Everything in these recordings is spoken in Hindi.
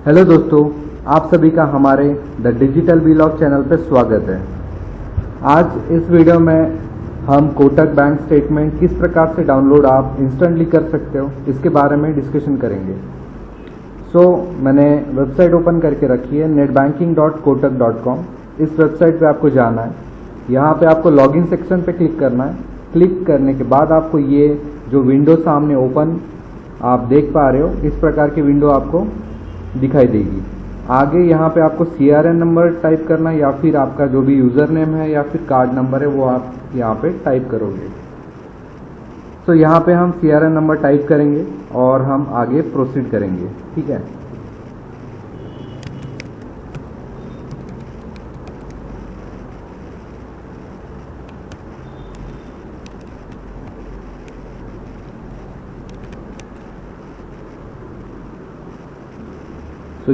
हेलो दोस्तों, आप सभी का हमारे द डिजिटल वीलॉग चैनल पर स्वागत है। आज इस वीडियो में हम कोटक बैंक स्टेटमेंट किस प्रकार से डाउनलोड आप इंस्टेंटली कर सकते हो इसके बारे में डिस्कशन करेंगे। मैंने वेबसाइट ओपन करके रखी है netbanking.kotak.com। इस वेबसाइट पे आपको जाना है। यहाँ पे आपको लॉगिन सेक्शन पे क्लिक करना है। क्लिक करने के बाद आपको ये जो विंडो सामने ओपन आप देख पा रहे हो, इस प्रकार की विंडो आपको दिखाई देगी। आगे यहाँ पे आपको CRN नंबर टाइप करना है या फिर आपका जो भी यूज़र नेम है या फिर कार्ड नंबर है वो आप यहाँ पे टाइप करोगे। यहाँ पे हम CRN नंबर टाइप करेंगे और हम आगे प्रोसीड करेंगे। ठीक है।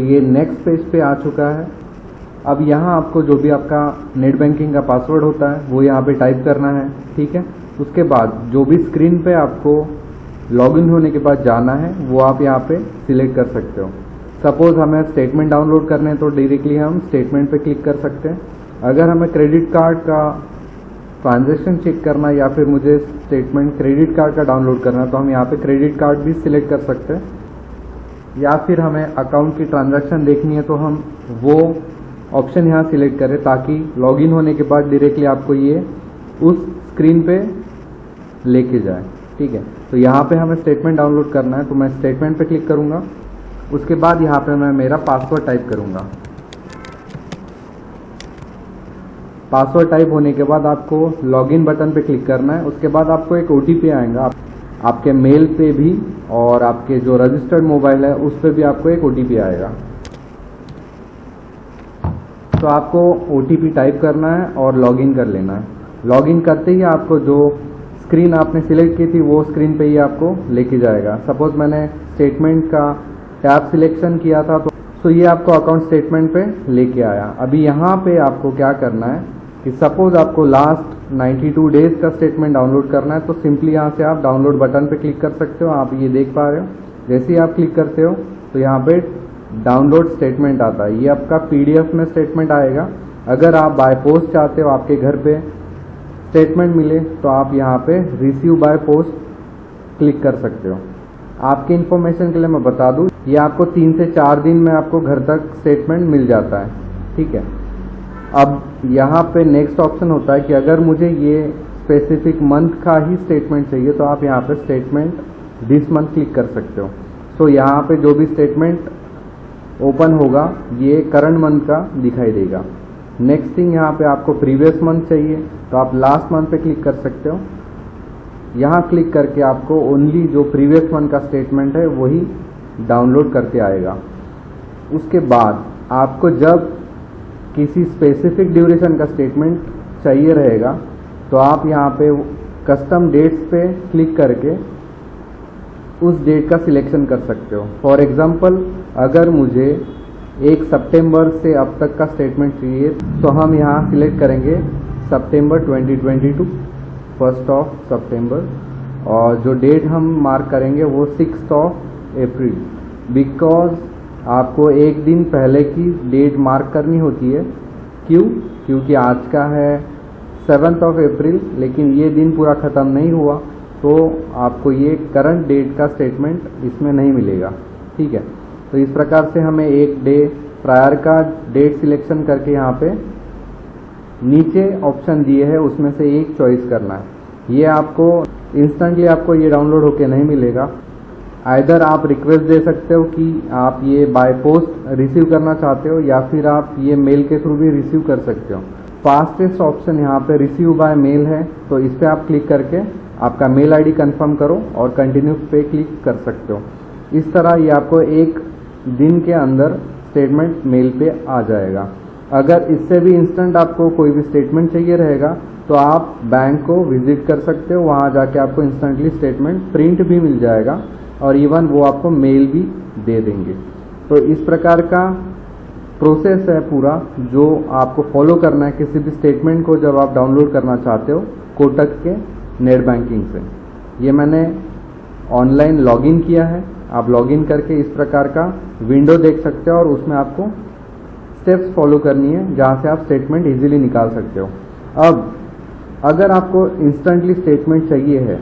ये नेक्स्ट पेज पे आ चुका है। अब यहाँ आपको जो भी आपका नेट बैंकिंग का पासवर्ड होता है वो यहाँ पे टाइप करना है। ठीक है। उसके बाद जो भी स्क्रीन पे आपको लॉगिन होने के बाद जाना है वो आप यहाँ पे सिलेक्ट कर सकते हो। सपोज हमें स्टेटमेंट डाउनलोड करने हैं तो डायरेक्टली हम स्टेटमेंट पे क्लिक कर सकते हैं। अगर हमें क्रेडिट कार्ड का ट्रांजैक्शन चेक करना है या फिर मुझे स्टेटमेंट क्रेडिट कार्ड का डाउनलोड करना है तो हम यहाँ पे क्रेडिट कार्ड भी सिलेक्ट कर सकते हैं। या फिर हमें अकाउंट की ट्रांजैक्शन देखनी है तो हम वो ऑप्शन यहाँ सिलेक्ट करें ताकि लॉगिन होने के बाद डायरेक्टली आपको ये उस स्क्रीन पे लेके जाए। ठीक है। तो यहाँ पे हमें स्टेटमेंट डाउनलोड करना है तो मैं स्टेटमेंट पे क्लिक करूँगा। उसके बाद यहाँ पे मैं मेरा पासवर्ड टाइप करूँगा। पासवर्ड टाइप होने के बाद आपको लॉगिन बटन पे क्लिक करना है। उसके बाद आपको एक OTP आएगा आपके मेल पे भी और आपके जो रजिस्टर्ड मोबाइल है उस पे भी आपको एक OTP आएगा। तो आपको OTP टाइप करना है और लॉगिन कर लेना है। लॉगिन करते ही आपको जो स्क्रीन आपने सिलेक्ट की थी वो स्क्रीन पे ही आपको लेके जाएगा। सपोज मैंने स्टेटमेंट का टैब सिलेक्शन किया था तो ये आपको अकाउंट स्टेटमेंट पे लेके आया। अभी यहाँ पे आपको क्या करना है कि सपोज आपको लास्ट 92 डेज का स्टेटमेंट डाउनलोड करना है तो सिंपली यहाँ से आप डाउनलोड बटन पे क्लिक कर सकते हो। आप ये देख पा रहे हो, जैसे ही आप क्लिक करते हो तो यहाँ पे डाउनलोड स्टेटमेंट आता है। ये आपका PDF में स्टेटमेंट आएगा। अगर आप बाय पोस्ट चाहते हो आपके घर पे स्टेटमेंट मिले तो आप यहाँ पे रिसीव बाय पोस्ट क्लिक कर सकते हो। आपकी इन्फॉर्मेशन के लिए मैं बता दूँ, ये आपको 3 से 4 दिन में आपको घर तक स्टेटमेंट मिल जाता है। ठीक है। अब यहाँ पे नेक्स्ट ऑप्शन होता है कि अगर मुझे ये स्पेसिफिक मंथ का ही स्टेटमेंट चाहिए तो आप यहाँ पे स्टेटमेंट दिस मंथ क्लिक कर सकते हो। यहाँ पे जो भी स्टेटमेंट ओपन होगा ये करंट मंथ का दिखाई देगा। नेक्स्ट थिंग, यहाँ पे आपको प्रीवियस मंथ चाहिए तो आप लास्ट मंथ पे क्लिक कर सकते हो। यहाँ क्लिक करके आपको ओनली जो प्रीवियस मंथ का स्टेटमेंट है वही डाउनलोड करके आएगा। उसके बाद आपको जब किसी स्पेसिफिक ड्यूरेशन का स्टेटमेंट चाहिए रहेगा तो आप यहाँ पे कस्टम डेट्स पे क्लिक करके उस डेट का सिलेक्शन कर सकते हो। फॉर एग्जांपल, अगर मुझे 1 सितंबर से अब तक का स्टेटमेंट चाहिए तो हम यहाँ सिलेक्ट करेंगे सितंबर 2022, 1 सितंबर, और जो डेट हम मार्क करेंगे वो 6 अप्रैल। बिकॉज आपको एक दिन पहले की डेट मार्क करनी होती है। क्यों? क्योंकि आज का है 7 अप्रैल लेकिन ये दिन पूरा ख़त्म नहीं हुआ तो आपको ये करंट डेट का स्टेटमेंट इसमें नहीं मिलेगा। ठीक है। तो इस प्रकार से हमें एक डे प्रायर का डेट सिलेक्शन करके यहाँ पे नीचे ऑप्शन दिए है उसमें से एक चॉइस करना है। ये आपको इंस्टेंटली आपको ये डाउनलोड होके नहीं मिलेगा। आइदर आप रिक्वेस्ट दे सकते हो कि आप ये बाय पोस्ट रिसीव करना चाहते हो या फिर आप ये मेल के थ्रू भी रिसीव कर सकते हो। फास्टेस्ट ऑप्शन यहाँ पे रिसीव बाय मेल है तो इस पर आप क्लिक करके आपका मेल ID कंफर्म करो और कंटिन्यू पे क्लिक कर सकते हो। इस तरह ये आपको एक दिन के अंदर स्टेटमेंट मेल पे आ जाएगा। अगर इससे भी इंस्टेंट आपको कोई भी स्टेटमेंट चाहिए रहेगा तो आप बैंक को विजिट कर सकते हो। वहाँ जाके आपको इंस्टेंटली स्टेटमेंट प्रिंट भी मिल जाएगा और इवन वो आपको मेल भी दे देंगे। तो इस प्रकार का प्रोसेस है पूरा जो आपको फॉलो करना है किसी भी स्टेटमेंट को जब आप डाउनलोड करना चाहते हो कोटक के नेट बैंकिंग से। ये मैंने ऑनलाइन लॉगिन किया है, आप लॉगिन करके इस प्रकार का विंडो देख सकते हो और उसमें आपको स्टेप्स फॉलो करनी है जहाँ से आप स्टेटमेंट इजीली निकाल सकते हो। अब अगर आपको इंस्टेंटली स्टेटमेंट चाहिए है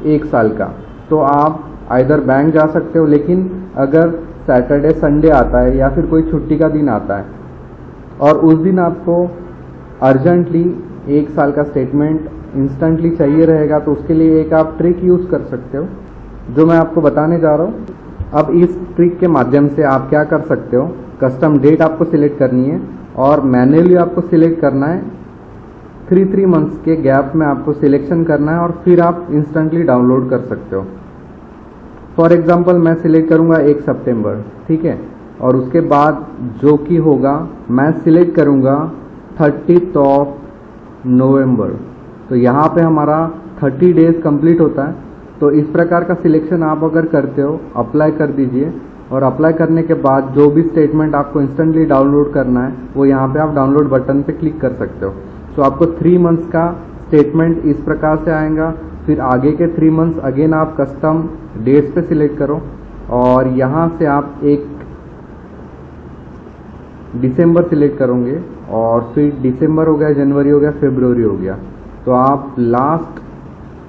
1 साल का, तो आप आइदर बैंक जा सकते हो, लेकिन अगर सैटरडे संडे आता है या फिर कोई छुट्टी का दिन आता है और उस दिन आपको अर्जेंटली 1 साल का स्टेटमेंट इंस्टेंटली चाहिए रहेगा, तो उसके लिए एक आप ट्रिक यूज़ कर सकते हो जो मैं आपको बताने जा रहा हूँ। अब इस ट्रिक के माध्यम से आप क्या कर सकते हो, कस्टम डेट आपको सिलेक्ट करनी है और मैन्युअली आपको सिलेक्ट करना है, 3 मंथ्स के गैप में आपको सिलेक्शन करना है और फिर आप इंस्टेंटली डाउनलोड कर सकते हो। फॉर एग्जांपल मैं सिलेक्ट करूंगा 1 सितंबर, ठीक है, और उसके बाद जो कि होगा मैं सिलेक्ट करूंगा 30 नवंबर। तो यहाँ पे हमारा 30 डेज कंप्लीट होता है। तो इस प्रकार का सिलेक्शन आप अगर करते हो, अप्लाई कर दीजिए और अप्लाई करने के बाद जो भी स्टेटमेंट आपको इंस्टेंटली डाउनलोड करना है वो यहाँ पे आप डाउनलोड बटन पे क्लिक कर सकते हो। तो आपको 3 मंथ्स का स्टेटमेंट इस प्रकार से आएगा। फिर आगे के 3 मंथ्स अगेन आप कस्टम डेट्स पे सिलेक्ट करो और यहाँ से आप एक दिसंबर सिलेक्ट करोगे और फिर दिसंबर हो गया, जनवरी हो गया, फरवरी हो गया, तो आप लास्ट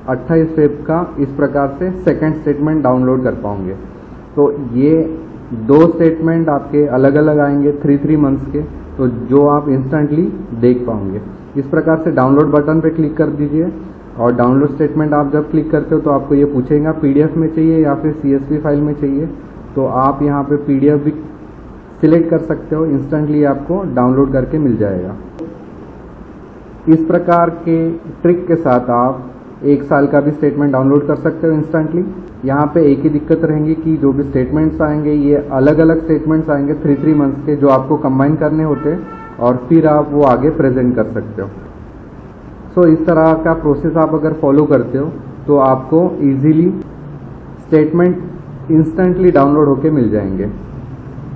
28 फेब का इस प्रकार से सेकंड स्टेटमेंट डाउनलोड कर पाओगे। तो ये 2 स्टेटमेंट आपके अलग अलग आएंगे 3 मंथ्स के, तो जो आप इंस्टेंटली देख पाओगे। इस प्रकार से डाउनलोड बटन पे क्लिक कर दीजिए और डाउनलोड स्टेटमेंट आप जब क्लिक करते हो तो आपको ये पूछेगा पीडीएफ में चाहिए या फिर सीएसवी फाइल में चाहिए, तो आप यहाँ पे पीडीएफ भी सिलेक्ट कर सकते हो, इंस्टेंटली आपको डाउनलोड करके मिल जाएगा। इस प्रकार के ट्रिक के साथ आप 1 साल का भी स्टेटमेंट डाउनलोड कर सकते हो इंस्टेंटली। यहाँ पे एक ही दिक्कत रहेंगी कि जो भी स्टेटमेंट्स आएंगे ये अलग अलग स्टेटमेंट्स आएंगे 3 मंथ्स के, जो आपको कंबाइन करने होते हैं और फिर आप वो आगे प्रेजेंट कर सकते हो। सो इस तरह का प्रोसेस आप अगर फॉलो करते हो तो आपको इजीली स्टेटमेंट इंस्टेंटली डाउनलोड होके मिल जाएंगे।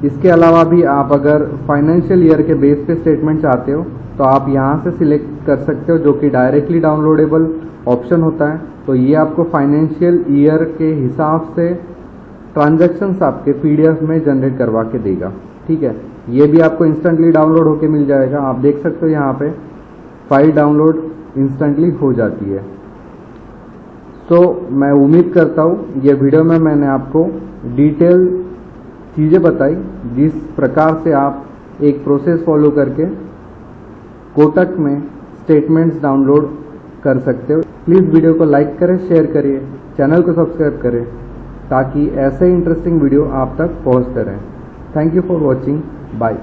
इसके अलावा भी आप अगर फाइनेंशियल ईयर के बेस पे स्टेटमेंट चाहते हो तो आप यहाँ से सिलेक्ट कर सकते हो, जो कि डायरेक्टली डाउनलोडेबल ऑप्शन होता है। तो ये आपको फाइनेंशियल ईयर के हिसाब से ट्रांजैक्शंस आपके पीडीएफ में जनरेट करवा के देगा, ठीक है। ये भी आपको इंस्टेंटली डाउनलोड होके मिल जाएगा। आप देख सकते हो यहाँ पे फाइल डाउनलोड इंस्टेंटली हो जाती है। सो मैं उम्मीद करता हूँ ये वीडियो में मैंने आपको डिटेल चीज़ें बताई जिस प्रकार से आप एक प्रोसेस फॉलो करके कोटक में स्टेटमेंट्स डाउनलोड कर सकते हो। प्लीज़ वीडियो को लाइक करें, शेयर करिए, चैनल को सब्सक्राइब करें ताकि ऐसे इंटरेस्टिंग वीडियो आप तक पहुंचते रहें। Thank you for watching, bye.